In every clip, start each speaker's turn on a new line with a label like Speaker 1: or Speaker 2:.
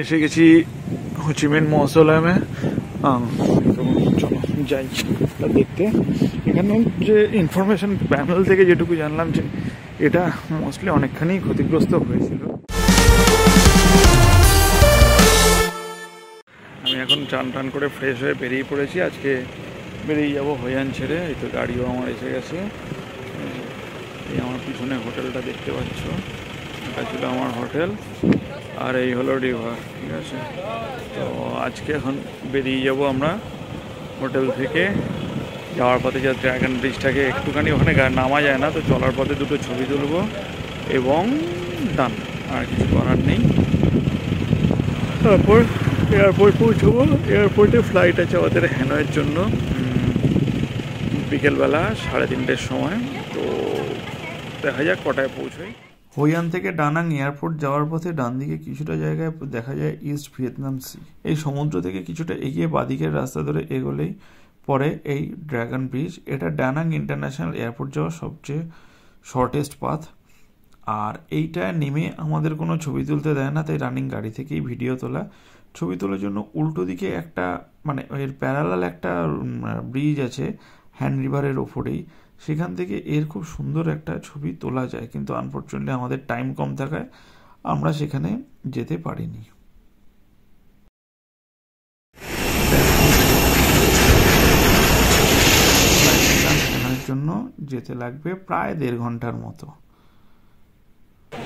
Speaker 1: এসে গেছি হোচিমিন মৌসোলমে। চলো যাই দেখতে। এখানে যে ইনফরমেশন প্যানেল থেকে যেটুকু জানলাম যে এটা মোস্টলি অনেকখানি ক্ষতিগ্রস্ত হয়েছিল। আমি এখন চান টান করে ফ্রেশ হয়ে বেরিয়ে পড়েছি। আজকে বেরিয়ে যাবো হইয়ান ছেড়ে। এই তো গাড়িও আমার এসে গেছে। এই আমার পিছনে হোটেলটা দেখতে পাচ্ছ, এটা ছিল আমার হোটেল, আর এই হলো রিভার। ঠিক আছে, তো আজকে এখন বেরিয়ে যাব আমরা হোটেল থেকে। যাওয়ার পথে যে ড্রাগন ব্রিজটাকে একটুখানি ওখানে নামা যায় না, তো চলার পথে দুটো ছবি তুলবো এবং ডান, আর কিছু করার নেই। তারপর এয়ারপোর্ট পৌঁছবো। এয়ারপোর্টে ফ্লাইট আছে আমাদের হ্যানয়ের জন্য বিকেলবেলা 3:30টার সময়। তো দেখা যাক কটায় পৌঁছাই। হইয়ান থেকে ডানাং এয়ারপোর্ট যাওয়ার পথে ডান দিকে কিছুটা জায়গায় দেখা যায় ইস্ট ভিয়েতনাম সি। এই সমুদ্র থেকে কিছুটা এগিয়ে বাদিকের রাস্তা ধরে এগোলেই পরে এই ড্রাগন ব্রিজ। এটা ডানাং ইন্টারন্যাশনাল এয়ারপোর্ট যাওয়ার সবচেয়ে শর্টেস্ট পাথ। আর এইটা নেমে আমাদের কোনো ছবি তুলতে দেয় না, তাই রানিং গাড়ি থেকেই ভিডিও তোলা। ছবি তোলার জন্য উল্টো দিকে একটা মানে এর প্যারালাল একটা ব্রিজ আছে হ্যান রিভারের ওপরেই, সেখান থেকে এর খুব সুন্দর একটা ছবি তোলা যায়, কিন্তু আনফর্চুনেটলি আমাদের টাইম কম থাকায় আমরা সেখানে যেতে পারিনি। সেখানের জন্য যেতে লাগবে প্রায় 1.5 ঘন্টার মতো।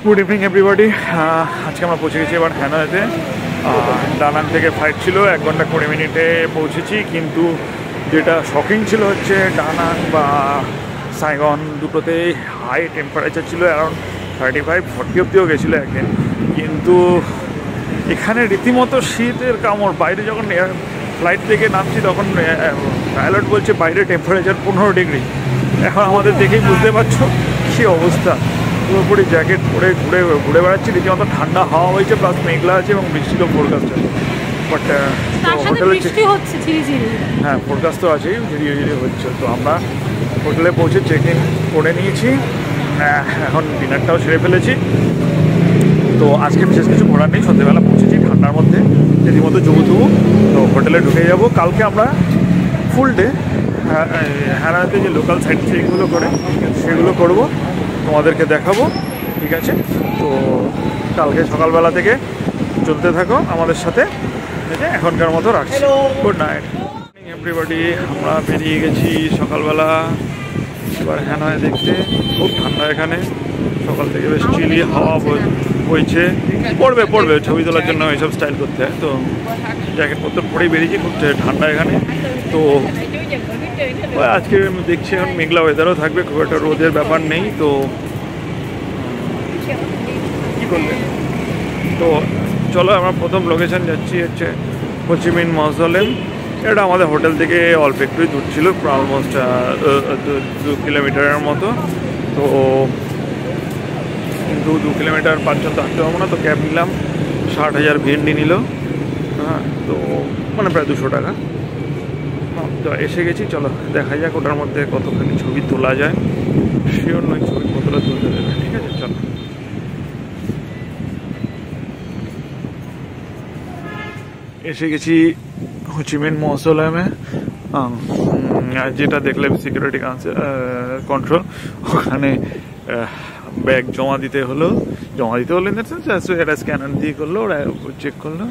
Speaker 1: Good evening everybody. আজকে আমরা পৌঁছে গেছি এবার হ্যানয়েতে। ডানাং থেকে ফ্লাইট ছিল 1 ঘন্টা 20 মিনিটে পৌঁছেছি, কিন্তু যেটা শকিং ছিল হচ্ছে ডানাং বা সাইগন দুটোতেই হাই টেম্পারেচার ছিল, অ্যারাউন্ড 35-40 অব্দিও গেছিলো একদিন। কিন্তু এখানে রীতিমতো শীতের কামড়। বাইরে যখন ফ্লাইট থেকে নামছি তখন পাইলট বলছে বাইরে টেম্পারেচার 15 ডিগ্রি। এখন আমাদের দেখেই বুঝতে পারছো কী অবস্থা। পুরোপুরি জ্যাকেট পরে ঘুরে বেড়াচ্ছি। রীতিমতো ঠান্ডা হাওয়া হয়েছে, প্লাস মেঘলা আছে এবং বৃষ্টিরও ফোরকাস্ট আছে। বাট হোটেলে হ্যাঁ ফোরকাস্ট তো আছেই, ঝিরিয়ে হচ্ছে। তো আমরা হোটেলে পৌঁছে চেক ইন করে নিয়েছি, এখন ডিনারটাও সেরে ফেলেছি। তো আজকে বিশেষ কিছু ঘোরার নেই, সন্ধ্যেবেলা পৌঁছেছি ঠান্ডার মধ্যে রীতিমতো জুবুথুবু। তো হোটেলে ঢুকে যাব। কালকে আমরা ফুল ডে হ্যানয়েতে যে লোকাল সাইট সিইংগুলো করে সেগুলো করব, তোমাদেরকে দেখাবো। ঠিক আছে, তো কালকে সকালবেলা থেকে চলতে থাকো আমাদের সাথে। এখনকার মতো রাখছি। Good night everybody. আমরা বেরিয়ে গেছি সকালবেলা এবার হ্যানয় দেখতে। খুব ঠান্ডা এখানে, সকাল থেকে বেশ চিলি হাওয়া বইছে। পড়বে ছবি তোলার জন্য এইসব স্টাইল করতে হয়। তো জ্যাকেটপত্র পরেই বেরিয়েছি, খুব ঠান্ডা এখানে। তো আজকে দেখছি এখন মেঘলা ওয়েদারও থাকবে, খুব একটা রোদের ব্যাপার নেই। তো কী করলে, তো চলো আমরা প্রথম লোকেশন যাচ্ছি হচ্ছে হোচিমিন মৌসোলম। এটা আমাদের হোটেল থেকে অল্প একটুই দূর ছিল, অলমোস্ট 2 কিলোমিটারের মতো। তো কিন্তু 2 কিলোমিটার 5 জন তো হাঁটতে পারবো না, তো ক্যাব নিলাম। 60,000 ভিএনডি নিল। হ্যাঁ, তো মানে প্রায় 200 টাকা। তো এসে গেছি, চলো দেখা যাক ওটার মধ্যে কতখানি ছবি তোলা যায়। শিওর নয় ছবি কতটা তুলতে দেবে। ঠিক আছে, চলো। এসে গেছি হোচিমিন মৌসোলমে। যেটা দেখলাম সিকিউরিটি কন্ট্রোল, ওখানে ব্যাগ জমা দিতে হলো ইন দ্যাট সেন্স এটা স্ক্যানার দিয়ে করলো, ওরা চেক করলো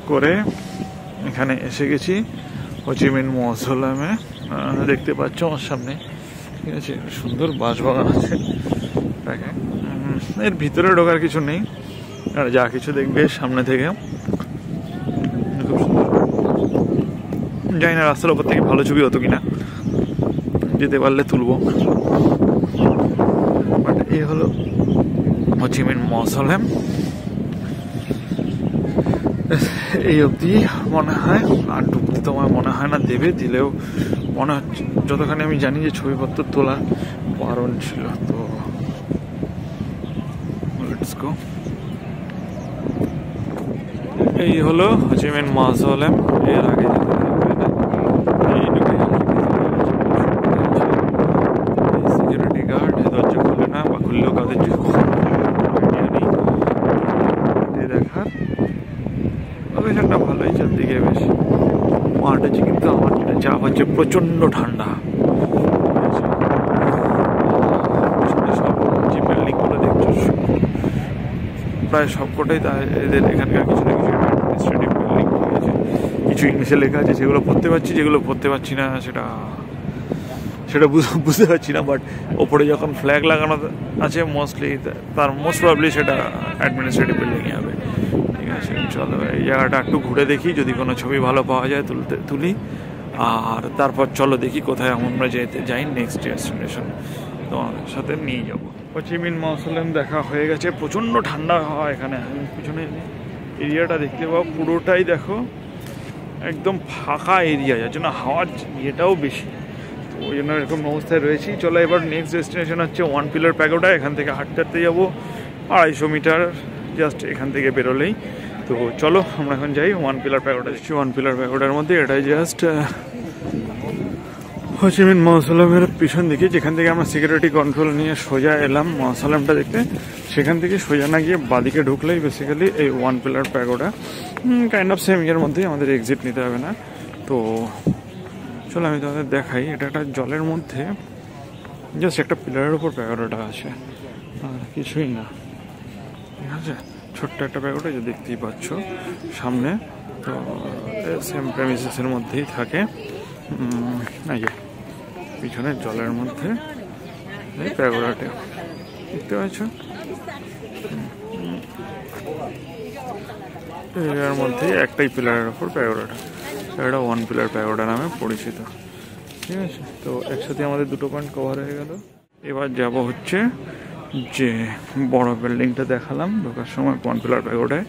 Speaker 1: করে এখানে এসে গেছি হোচিমিন মৌসোলমে। দেখতে পাচ্ছ আমার সামনে, ঠিক আছে, সুন্দর বাঁশবাগান আছে। এর ভিতরে ঢোকার কিছু নেই, আর যা কিছু দেখবে সামনে থেকে। খুব সুন্দর, জানি না রাস্তার ওপর থেকে ভালো ছবি হতো কিনা, যেতে পারলে তুলবো। বাট এই হলো হোচিমিন মৌসোলম। এই অবধি মনে হয় আর ঢুকতে তোমার মনে হয় না দেবে, দিলেও মনে হচ্ছে যতখানি আমি জানি যে ছবিপত্র তোলা বারণ ছিল। তো লেটস গো। এই হলো হোচিমিন মৌসোলম। এর আগে সিকিউরিটি গার্ড দরজা খুলে না, বা খুললেও কাদের দেখার চাপ হচ্ছে প্রচণ্ড ঠান্ডা। সব যে বিল্ডিংগুলো দেখছো প্রায় সবকটাই এদের এখানকার কিছু না কিছু অ্যাডমিনিস্ট্রেটিভ বিল্ডিং আছে। কিছু ইংলিশে লেখা আছে, যেগুলো পড়তে পারছি, যেগুলো পড়তে পারছি না সেটা বুঝতে পারছি না। বাট ওপরে যখন ফ্ল্যাগ লাগানো আছে মোস্টলি, তার মোস্ট প্রবলি সেটা অ্যাডমিনিস্ট্রেটিভ বিল্ডিংই হবে। ঠিক আছে, চলো এই জায়গাটা একটু ঘুরে দেখি, যদি কোনো ছবি ভালো পাওয়া যায় তুলি। আর তারপর চলো দেখি কোথায় আমরা যাই নেক্সট ডেস্টিনেশন, তোমাদের সাথে নিয়ে যাবো। হোচিমিন মৌসুলেম দেখা হয়ে গেছে। প্রচণ্ড ঠান্ডা হাওয়া এখানে। পিছনে এরিয়াটা দেখতে পাবো, পুরোটাই দেখো একদম ফাঁকা এরিয়া, যার জন্য হাওয়ার ইয়েটাও বেশি। তো ওই জন্য এরকম অবস্থায় রয়েছি। চলো এবার নেক্সট ডেস্টিনেশন হচ্ছে ওয়ান পিলার প্যাগোডা। এখান থেকে হাঁটতে যাবো 250 মিটার জাস্ট এখান থেকে বেরোলেই। তো চলো আমরা এখন যাই one pillar pagoda. One pillar প্যাগোডার মধ্যে এটাই জাস্ট হোচিমিন মৌসুলেমের পিছন দিকে, যেখান থেকে আমরা সিকিউরিটি কন্ট্রোল নিয়ে সোজা এলাম মৌসুলেমটা দেখতে। সেখান থেকে সোজা না গিয়ে বাদিকে ঢুকলেই বেসিক্যালি এই one pillar pagoda. Kind of same এর মধ্যেই, আমাদের এক্সিট নিতে হবে না। তো চলো আমি তোমাদের দেখাই। এটা একটা জলের মধ্যে, জাস্ট একটা পিলারের উপর প্যাগোডাটা আছে, আর কিছুই না। ঠিক আছে, ছোট্ট একটা প্যাগোডা যে দেখতেই পাচ্ছ সামনে। তো সেম প্রেমিসেসের মধ্যেই থাকে। এই যে পিছনে জলের মধ্যে এই প্যাগোডাটা দেখতে পাচ্ছ। এর মধ্যে একটাই পিলারের ওপর প্যাগোডাটা, এটা ওয়ান পিলার প্যাগোডা নামে পরিচিত। ঠিক আছে, তো একসাথে আমাদের দুটো পয়েন্ট কভার হয়ে গেল। এবার যাব হচ্ছে যে বড় বিল্ডিংটা দেখালাম ঢোকার সময় ওয়ান পিলার প্যাগোডায়,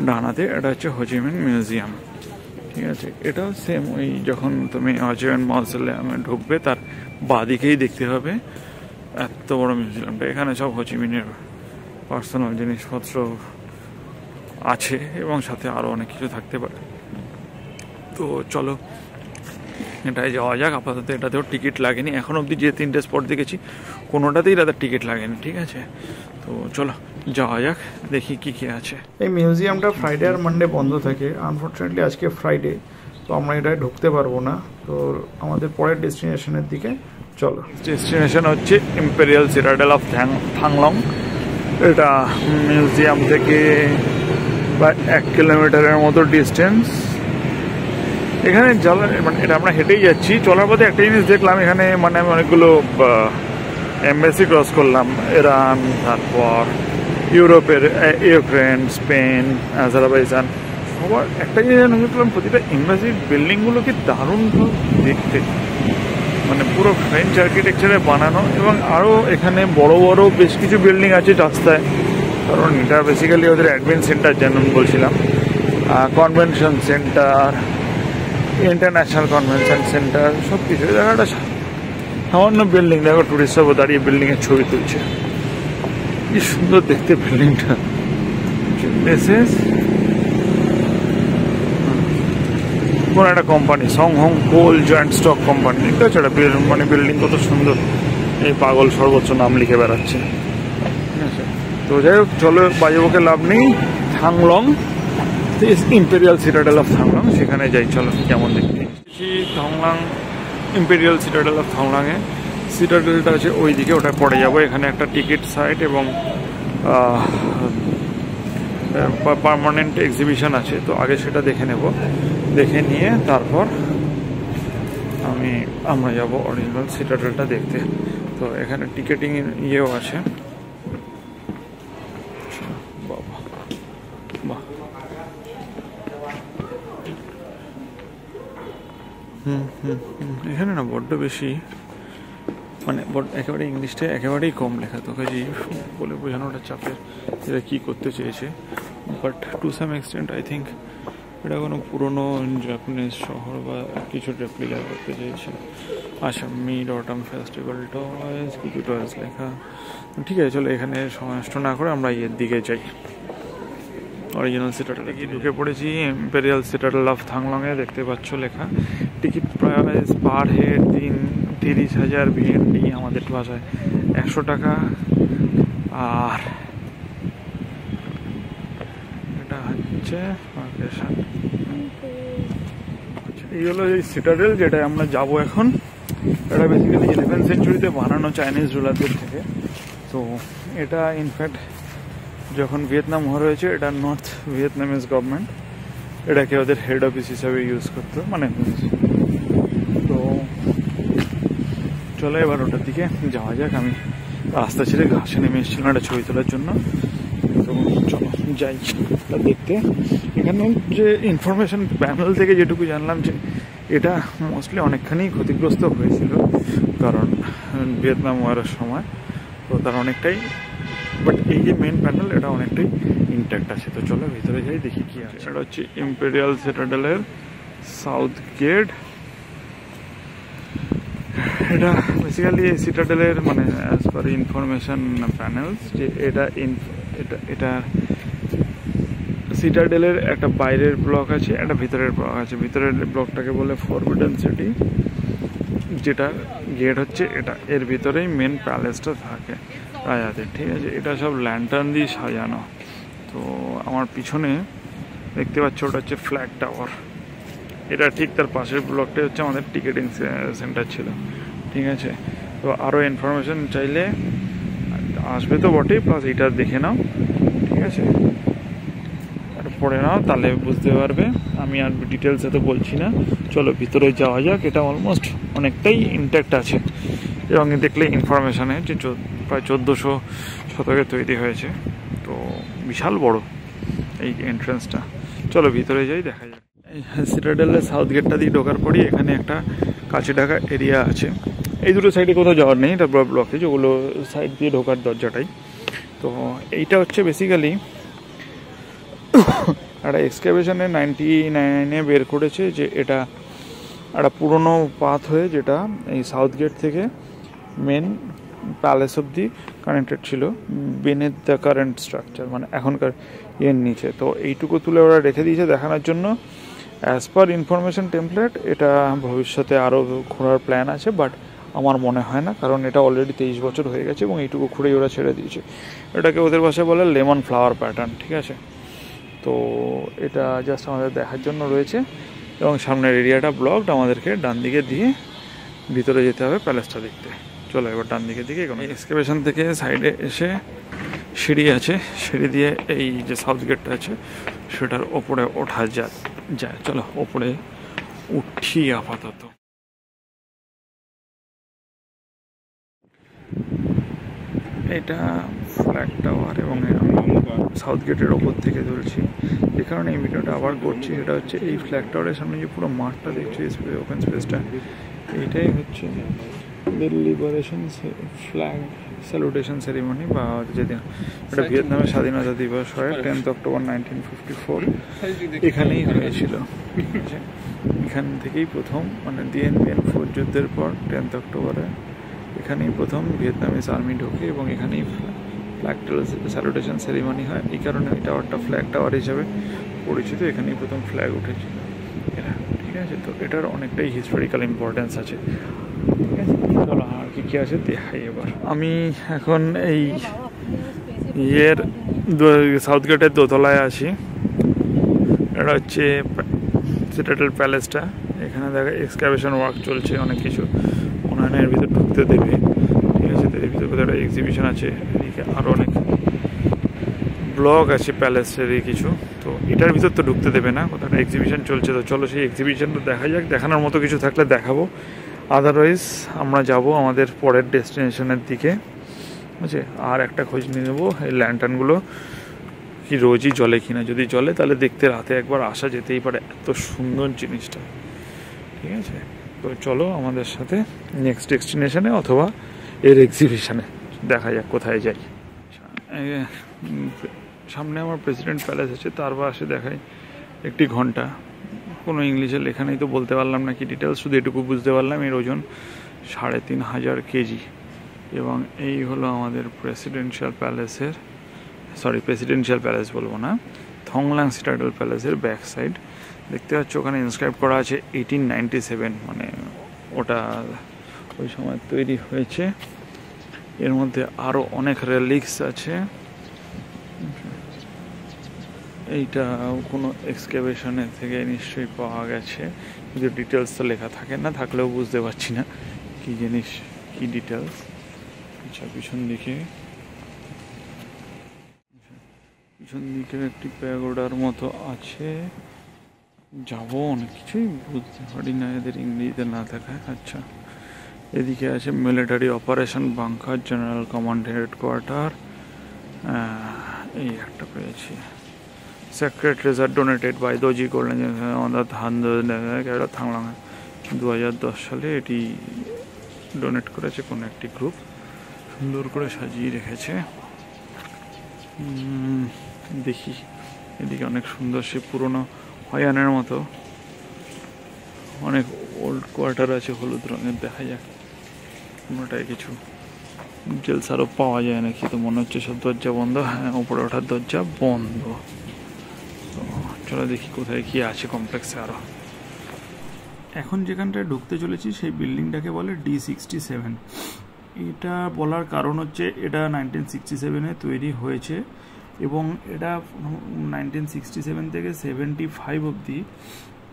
Speaker 1: ডানাতে। এটা হচ্ছে হোচিমিন মিউজিয়াম। ঠিক আছে, এটাও সেম ওই যখন তুমি হোচিমিন মৌসুলেমে ঢুকবে তার বাদিকেই দেখতে হবে এত বড় মিউজিয়ামটা। এখানে সব হোচিমিনের পার্সোনাল জিনিসপত্র আছে এবং সাথে আরও অনেক কিছু থাকতে পারে। তো চলো এটাই যাওয়া যাক। আপাতত এটাতেও টিকিট লাগেনি এখন অবধি, যে 3টে স্পট দেখেছি কোনোটাতেই এটাতে টিকিট লাগেনি। ঠিক আছে, তো চলো যাওয়া যাক, দেখি কি কি আছে। এই মিউজিয়ামটা ফ্রাইডে আর মানডে বন্ধ থাকে। আনফর্চুনেটলি আজকে ফ্রাইডে, তো আমরা এটায় ঢুকতে পারবো না। তো আমাদের পরের ডেস্টিনেশনের দিকে চলো। ডেস্টিনেশন হচ্ছে ইম্পেরিয়াল সিটাডেল অফ থাংলং। এটা মিউজিয়াম থেকে প্রায় 1 কিলোমিটারের মতো ডিস্টেন্স। এখানে মানে এটা আমরা হেঁটেই যাচ্ছি। চলার পথে একটা জিনিস দেখলাম এখানে, মানে আমি অনেকগুলো এমবাসি ক্রস করলাম, ইরান, তারপর ইউরোপের ইউক্রেন, স্পেন, আজারবাইজান, সবার একটা জিনিস দেখলাম, প্রতিটা এমবাসি বিল্ডিংগুলো কি দারুণ দেখতে, মানে পুরো ফ্রেঞ্চ আর্কিটেকচারে বানানো। এবং আরও এখানে বড় বড় বেশ কিছু বিল্ডিং আছে রাস্তায়, কারণ এটা বেসিক্যালি ওদের অ্যাডমিন সেন্টার, যেমন বলছিলাম, convention centre, international convention centre, সব কিছু। জায়গাটা সামান্য বিল্ডিং, দেখো টুরিস্ট সব দাঁড়িয়ে বিল্ডিংয়ের ছবি তুলছে। কি সুন্দর দেখতে বিল্ডিংটা। কোন একটা কোম্পানি, সংহং কোল জয়েন্ট স্টক কোম্পানি, দেখতে পাচ্ছ একটা মানে বিল্ডিং কত সুন্দর। এই পাগল সর্বোচ্চ নাম লিখে বেড়াচ্ছে। ঠিক আছে, তো যাই হোক চলো বাজেবকে লাভ নেই। থাংলং ইম্পেরিয়াল সিটাডেল অফ থাংলং, সেখানে যাই। চলো কেমন দেখতে। থাংলং ইম্পেরিয়াল সিটাডেল অফ থাংলংয়ে, সিটাডেলটা আছে ওই দিকে, ওটা পড়ে যাবো। এখানে একটা টিকিট সাইট এবং পার্মানেন্ট এক্সিবিশন আছে, তো আগে সেটা দেখে নেব। দেখে নিয়ে তারপর আমরা যাব অরিজিনাল সিটাডেলটা দেখতে। তো এখানে টিকেটিং ইয়েও আছে। বাবা বাহ, এখানে না বড্ড বেশি, মানে একেবারে ইংলিশটা একেবারেই কম লেখা। তো কাজে বলে বোঝানোটা চাপের, এরা কী করতে চেয়েছে। But to some extent I think এটা কোনো পুরোনো জাপানিজ শহর বা কিছু রেপ্লিকা করতে চেয়েছে। আচ্ছা, মিড অটাম ফেস্টিভ্যাল টয়েস, কিছু টয়েস লেখা। ঠিক আছে, চলো এখানে সময় নষ্ট না করে আমরা এর দিকে যাই। অরিজিনাল সিটাডেল গিয়ে ঢুকে পড়েছি। ইম্পেরিয়াল সিটাডেল অফ থাংলংয়ে দেখতে পাচ্ছ লেখা। Ticket price per head 30,000 VND, আমাদের ভাষায় 100 টাকা। আর এটা হচ্ছে এই হলো এই সিটাডেল, যেটা আমরা যাব এখন। এটা বেসিক্যালি 11th সেঞ্চুরিতে বানানো চাইনিজ রুলারদের থেকে। তো এটা ইনফ্যাক্ট যখন ভিয়েতনাম ওয়ার হয়েছে, এটা নর্থ ভিয়েতনামিজ গভর্নমেন্ট এটাকে ওদের হেড অফিস হিসাবে ইউজ করতো, মানে তো চলো এবার ওটার দিকে যাওয়া যাক। আমি রাস্তা ছেড়ে ঘাসে নেমে এসেছিলাম একটা ছবি তোলার জন্য, তো চলো যাই দেখতে। এখানে যে ইনফরমেশন প্যানেল থেকে যেটুকু জানলাম যে এটা মোস্টলি অনেকখানি ক্ষতিগ্রস্ত হয়েছিল, কারণ ভিয়েতনাম ওয়ারের সময়, তো তার অনেকটাই, বাট এই যে মেন প্যানেল এটা অনেকটাই ইনট্যাক্ট আছে। তো চলো ভিতরে যাই, দেখি কি আছে। এটা হচ্ছে ইম্পেরিয়াল সিটাডেলের সাউথ গেট। এটা বেসিক্যালি সিটাডেলের মানে অ্যাজ পার ইনফরমেশন প্যানেলস, যে এটা সিটাডেলের একটা বাইরের ব্লক আছে, একটা ভিতরের ব্লক আছে। ভিতরের ব্লকটাকে বলে ফরবিডেন সিটি, যেটা গেট হচ্ছে এটা। এর ভিতরেই মেন প্যালেসটা থাকে রাজাদের, ঠিক আছে। এটা সব ল্যান্টার্ন দিয়ে সাজানো। তো আমার পিছনে দেখতে পাচ্ছ ওটা হচ্ছে ফ্ল্যাগ টাওয়ার। এটা ঠিক তার পাশের ব্লকটাই হচ্ছে আমাদের টিকেটিং সেন্টার ছিল, ঠিক আছে। তো আরও ইনফরমেশন চাইলে আসবে তো বটেই, প্লাস এটা দেখে নাও, ঠিক আছে, পড়ে নাও, তাহলে বুঝতে পারবে। আমি আর ডিটেলস এত বলছি না, চলো ভিতরে যাওয়া যাক। এটা অলমোস্ট অনেকটাই ইনট্যাক্ট আছে, এবং দেখলে ইনফরমেশানে যে প্রায় 1400 শতকে তৈরি হয়েছে। তো বিশাল বড় এই এন্ট্রান্সটা। চলো ভিতরে যাই, দেখা যাক। এই সিটাডেলের সাউথ গেটটা দিয়ে ঢোকার পরই এখানে একটা কাছে ঢাকা এরিয়া আছে। এই দুটো সাইডে কোথাও যাওয়ার নেই, তারপর ব্লকে যেগুলো সাইড দিয়ে ঢোকার দরজাটাই। তো এইটা হচ্ছে বেসিক্যালি একটা এক্সকাভেশনে 99-এ বের করেছে যে এটা একটা পুরনো পাথ হয়ে, যেটা এই সাউথ গেট থেকে মেন প্যালেস অবধি কানেক্টেড ছিল বেনেথ দ্য কারেন্ট স্ট্রাকচার, মানে এখনকার এর নিচে। তো এইটুকু তুলে ওরা রেখে দিয়েছে দেখানোর জন্য। অ্যাজ পার ইনফরমেশন টেমপ্লেট এটা ভবিষ্যতে আরও ঘোরার প্ল্যান আছে, বাট আমার মনে হয় না, কারণ এটা অলরেডি 23 বছর হয়ে গেছে এবং এইটুকু ঘুরেই ওরা ছেড়ে দিয়েছে। এটাকে ওদের ভাষায় বলে লেমন ফ্লাওয়ার প্যাটার্ন, ঠিক আছে। তো এটা জাস্ট আমাদের দেখার জন্য রয়েছে, এবং সামনের এরিয়াটা ব্লকড। আমাদেরকে ডান দিকে দিয়ে ভিতরে যেতে হবে প্যালেসটা দেখতে। চলো এবার ডান দিকে কোনো এক্সকাভেশন থেকে সাইডে এসে সিঁড়ি আছে, সিঁড়ি দিয়ে এই যে সাউথ গেটটা আছে সেটার ওপরে ওঠা যায়। চলো ওপরে উঠি আপাতত। এটা ফ্ল্যাগ টাওয়ার, এবং আমি সাউথ গেটের ওপর থেকে তুলছি। যে কারণে এই ভিডিওটা আবার করছি সেটা হচ্ছে এই ফ্ল্যাগ টাওয়ারের সামনে যে পুরো মাঠটা দেখছি, ওপেন স্পেসটা, এইটাই হচ্ছে লিবারেশন ফ্ল্যাগ স্যালুটেশন সেরিমনি, বা যেদিন এটা ভিয়েতনামের স্বাধীনতা দিবস হয় 10th অক্টোবর 1954 এখানেই হয়েছিল। এখান থেকেই প্রথম, মানে Dien Bien Phu যুদ্ধের পর 10th অক্টোবরে এখানেই প্রথম ভিয়েতনামিজ আর্মি ঢোকে, এবং এখানেই ফ্ল্যাগ স্যালুটেশন সেরিমনি হয়। এই কারণে ওই টাওয়ারটা ফ্ল্যাগ টাওয়ার হিসাবে পরিচিত। এখানেই প্রথম ফ্ল্যাগ উঠেছিল এরা, ঠিক আছে। তো এটার অনেকটাই হিস্টোরিক্যাল ইম্পর্টেন্স আছে, ঠিক আছে। চলো আর কি আছে দেখাই এবার। আমি এখন এই ইয়ের সাউথ গেটের দোতলায় আছি। এটা হচ্ছে সিটাডেল প্যালেসটা। এখানে দেখা এক্সকাভেশন ওয়ার্ক চলছে, অনেক কিছু উন্নয়নের ভিতর ঢুকতে দেবে, ঠিক আছে। এর ভিতরে কোথাও একটা এক্সিবিশন আছে, এদিকে আরও অনেক ব্লক আছে প্যালেসেরই কিছু। তো এটার ভিতর তো ঢুকতে দেবে না, কোথাও একটা এক্সিবিশন চলছে। তো চলো সেই এক্সিবিশনটা দেখা যাক, দেখানোর মতো কিছু থাকলে দেখাবো, আদারওয়াইজ আমরা যাব আমাদের পরের ডেস্টিনেশনের দিকে, বুঝছে। আর একটা খোঁজ নিয়ে নেবো এই ল্যান্টার্নগুলো কি রোজই জ্বলে কিনা। যদি জ্বলে তাহলে দেখতে রাতে একবার আসা যেতেই পারে, এত সুন্দর জিনিসটা, ঠিক আছে। তো চলো আমাদের সাথে নেক্সট ডেস্টিনেশনে অথবা এর এক্সিবিশনে, দেখা যাক কোথায় যাই। সামনে আমার প্রেসিডেন্ট প্যালেস আছে, তার পাশে দেখাই একটি ঘন্টা। কোনো ইংলিশে লেখা নেই, তো বলতে পারলাম না কি ডিটেলস, শুধু এটুকু বুঝতে পারলাম এর ওজন 3500 কেজি। এবং এই হলো আমাদের প্রেসিডেন্সিয়াল প্যালেস বলবো না, থংলাং সিটাডেল প্যালেসের ব্যাক সাইড। দেখতে পাচ্ছ ওখানে ইনস্ক্রাইব করা আছে 1897, মানে ওটা ওই সময় তৈরি হয়েছে। এর মধ্যে আরও অনেক রেলিক্স আছে, এইটা কোনো এক্সকেভেশনের থেকে নিশ্চয়ই পাওয়া গেছে, কিন্তু ডিটেলস তো লেখা থাকে না, থাকলেও বুঝতে পারছি না কি জিনিস, কি ডিটেলস। আচ্ছা, পিছন দিকে একটি প্যাগোডার মতো আছে, যাবো, অনেক কিছুই বুঝতে পারি না এদের ইংরেজিতে না থাকায়। আচ্ছা, এদিকে আছে military operation bunker, general command headquarter, এই একটা পেয়েছি, সেক্রেট রেজার ডোনেটেড বাই দোজি করলেন থাংলাং। 2010 সালে এটি ডোনেট করেছে কোনো একটি গ্রুপ, সুন্দর করে সাজিয়ে রেখেছে। দেখি, এদিকে অনেক সুন্দর সে পুরনো হয়ানের মতো অনেক ওল্ড কোয়ার্টার আছে, হলুদ রঙের, দেখা যাক কোনোটায় কিছু ডিটেলস আরও পাওয়া যায় নাকি। তো মনে হচ্ছে সব দরজা বন্ধ, হ্যাঁ উপরে ওঠার দরজা বন্ধ। তো চলো দেখি কোথায় কি আছে কমপ্লেক্সে আরও। এখন যেখানটায় ঢুকতে চলেছি সেই বিল্ডিংটাকে বলে D67। এটা বলার কারণ হচ্ছে এটা 1967-এ তৈরি হয়েছে এবং এটা 1967 থেকে 75 অবধি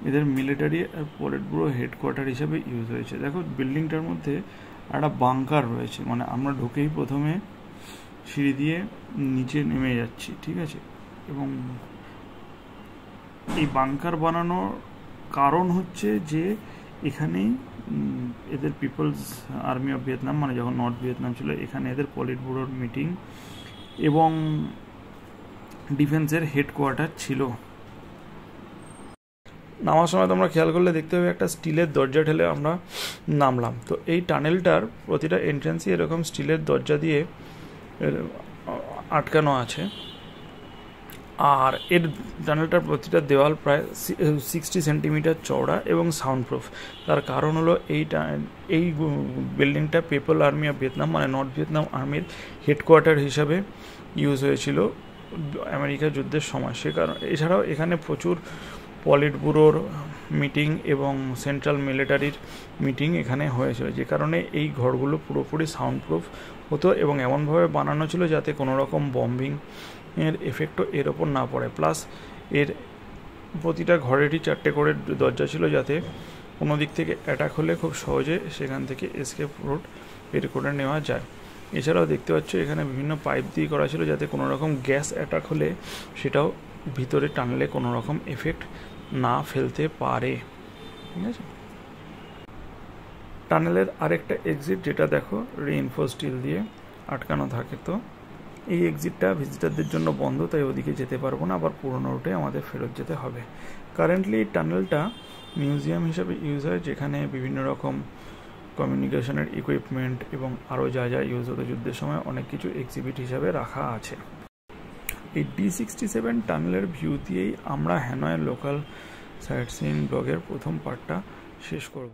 Speaker 1: এদের মিলিটারি আর পলিট ব্যুরো হেডকোয়ার্টার হিসেবে ইউজ হয়েছে। দেখো বিল্ডিংটার মধ্যে একটা বাংকার রয়েছে, মানে আমরা ঢুকেই প্রথমে সিঁড়ি দিয়ে নিচে নেমে যাচ্ছি, ঠিক আছে। এবং এই বাংকার বানানোর কারণ হচ্ছে যে এখানেই এদের পিপলস আর্মি অফ ভিয়েতনাম, মানে যখন নর্থ ভিয়েতনাম ছিল, এখানে এদের পলিট ব্যুরোর মিটিং এবং ডিফেন্সের হেডকোয়ার্টার ছিল। নামার সময় তোমরা খেয়াল করলে দেখতে হবে একটা স্টিলের দরজা ঠেলে আমরা নামলাম। তো এই টানেলটার প্রতিটা এন্ট্রান্সই এরকম স্টিলের দরজা দিয়ে আটকানো আছে, আর এর টানেলটার প্রতিটা দেওয়াল প্রায় 60 সেন্টিমিটার চওড়া এবং সাউন্ড প্রুফ। তার কারণ হলো এই বিল্ডিংটা পিপল আর্মি অফ ভিয়েতনাম, মানে নর্থ ভিয়েতনাম আর্মির হেডকোয়ার্টার হিসাবে ইউজ হয়েছিল আমেরিকা যুদ্ধের সময়। সে কারণ এছাড়াও এখানে প্রচুর পলিট ব্যুরোর মিটিং এবং সেন্ট্রাল মিলিটারির মিটিং এখানে হয়েছিল, যে কারণে এই ঘরগুলো পুরোপুরি সাউন্ড প্রুফ হতো এবং এমনভাবে বানানো ছিল যাতে কোনো রকম বম্বিং এর এফেক্টও এর ওপর না পড়ে। প্লাস এর প্রতিটা ঘরেরই 4টে করে দরজা ছিল, যাতে কোনো দিক থেকে অ্যাটাক হলে খুব সহজে সেখান থেকে এসকেপ রুট বের করে নেওয়া যায়। এছাড়াও দেখতে পাচ্ছ এখানে বিভিন্ন পাইপ দিয়ে করা ছিল, যাতে কোনো রকম গ্যাস অ্যাটাক হলে সেটাও ভিতরে টানলে কোনো রকম এফেক্ট না ফেলতে পারে, ঠিক আছে। টানেলের আরেকটা এক্সিট, যেটা দেখো রিইনফোর্স স্টিল দিয়ে আটকানো থাকে, তো এই এক্সিটটা ভিজিটারদের জন্য বন্ধ, তাই ওদিকে যেতে পারবো না, আবার পুরোনো রুটে আমাদের ফেরত যেতে হবে। কারেন্টলি এই টানেলটা মিউজিয়াম হিসাবে ইউজ হয়, যেখানে বিভিন্ন রকম কমিউনিকেশনের ইকুইপমেন্ট এবং আরও যা যা ইউজ হতো যুদ্ধের সময় অনেক কিছু এক্সিবিট হিসাবে রাখা আছে। এই D67 টানেলের ভিউ দিয়েই আমরা হ্যানয়ের লোকাল সাইট সিইং ব্লগের প্রথম পার্টটা শেষ করব।